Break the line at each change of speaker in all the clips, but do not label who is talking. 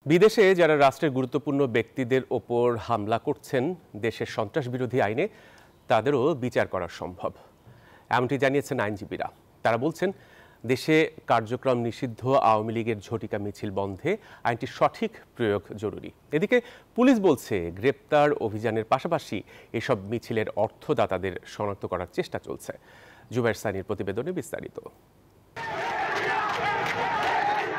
বিদেশে যারা রাষ্ট্রের গুরুত্বপূর্ণ ব্যক্তিদের ওপর হামলা করছেন দেশের সন্ত্রাস বিরোধী আইনে তাদেরও বিচার করা সম্ভব, এমনটি জানিয়েছেন আইনজীবীরা। তারা বলছেন, দেশে কার্যক্রম নিষিদ্ধ আওয়ামী লীগের ঝটিকা মিছিল বন্ধে আইনটির সঠিক প্রয়োগ জরুরি। এদিকে পুলিশ বলছে, গ্রেপ্তার অভিযানের পাশাপাশি এসব মিছিলের অর্থদাতাদের শনাক্ত করার চেষ্টা চলছে। জুবায়ের সানির প্রতিবেদনে বিস্তারিত।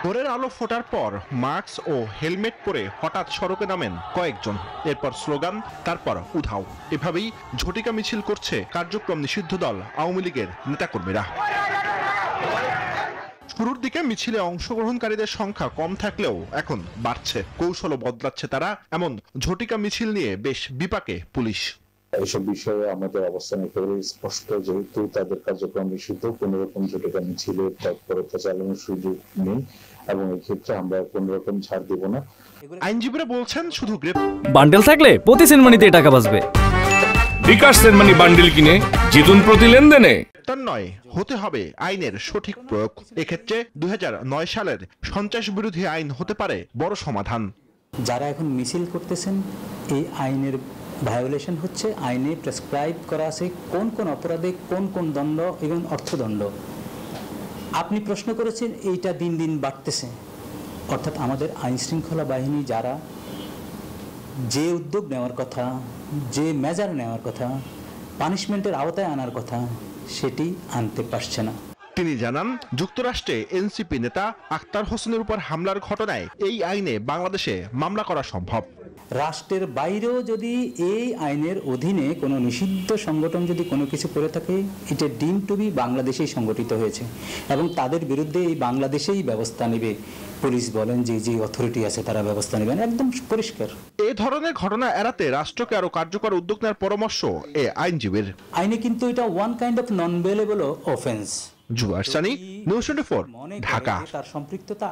ভোরের আলো ফোটার পর মাস্ক ও হেলমেট পরে হঠাৎ সড়কে নামেন কয়েকজন, এরপর স্লোগান, তারপর উধাও। এভাবেই ঝটিকা মিছিল করছে কার্যক্রম নিষিদ্ধ দল আওয়ামী লীগের নেতাকর্মীরা। শুরুর দিকে মিছিলে অংশগ্রহণকারীদের সংখ্যা কম থাকলেও এখন বাড়ছে, কৌশলও বদলাচ্ছে তারা। এমন ঝটিকা মিছিল নিয়ে বেশ বিপাকে পুলিশ।
এইসব বিষয়ে আমাদের অবস্থান একেবারে স্পষ্ট, যেহেতু তাদের কার্যক্রম নিষিদ্ধ, কোন রকম ঝটিকা মিছিলের তৎপরতা চালানোর সুযোগ নেই এবং এই ক্ষেত্রে আমরা কোন রকম ছাড় দেব না।
আইনজীবীরা বলছেন, শুধু
বান্ডেল থাকলে প্রতি সেনমানিতে টাকা বাঁচবে।
বিকাশ সেনমানি বান্ডেল কিনে জিতুন প্রতি লেনদেনে।
তার নয়, হতে হবে আইনের সঠিক প্রয়োগ। এক্ষেত্রে 2009 সালের সন্ত্রাস বিরোধী আইন হতে পারে বড় সমাধান।
যারা এখন মিছিল করতেছেন, এই আইনের ভায়োলেশন হচ্ছে। আইনে প্রেসক্রাইব করা আছে কোন কোন অপরাধে কোন কোন দণ্ড এবং অর্থদণ্ড। আপনি প্রশ্ন করেছেন, এইটা দিন দিন বাড়তেছে। অর্থাৎ আমাদের আইন শৃঙ্খলা বাহিনী যারা যে উদ্যোগ নেওয়ার কথা, যে মেজার নেওয়ার কথা, পানিশমেন্টের আওতায় আনার কথা, সেটি আনতে পারছে না।
তিনি জানান, যুক্তরাষ্ট্রে এনসিপি নেতা আখতার হোসেনের উপর হামলার ঘটনায় এই আইনে বাংলাদেশে মামলা করা সম্ভব।
রাষ্ট্রের বাইরেও যদি এই আইনের অধীনে কোনো নিষিদ্ধ সংগঠন যদি কোনো কিছু করে থাকে, এটা ডিম টু বি বাংলাদেশেই সংগঠিত হয়েছে এবং তাদের বিরুদ্ধে এই বাংলাদেশেই ব্যবস্থা নেবে। পুলিশ বলেন যে অথরিটি আছে তারা ব্যবস্থা নেবেন, একদম পরিষ্কার।
এই ধরনের ঘটনা এড়াতে রাষ্ট্রকে আরো কার্যকর উদ্যোগ নেওয়ার পরামর্শ এ আইনজীবীর।
আইনে কিন্তু এটা one kind of non bailable offence.
Zubair Sunny, news 24, Dhaka.
তার সম্পৃক্ততা